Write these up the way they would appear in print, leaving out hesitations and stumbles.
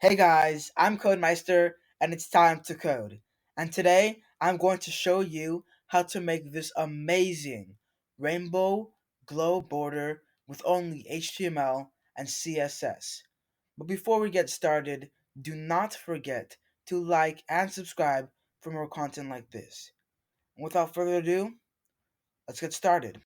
Hey guys, I'm codeMyster and it's time to code. And today I'm going to show you how to make this amazing rainbow glow border with only HTML and CSS. But before we get started, do not forget to like and subscribe for more content like this. And without further ado, let's get started.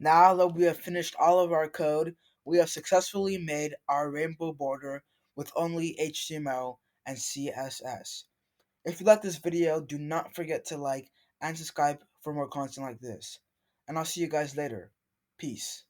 Now that we have finished all of our code, we have successfully made our rainbow border with only HTML and CSS. If you like this video, do not forget to like and subscribe for more content like this. And I'll see you guys later. Peace.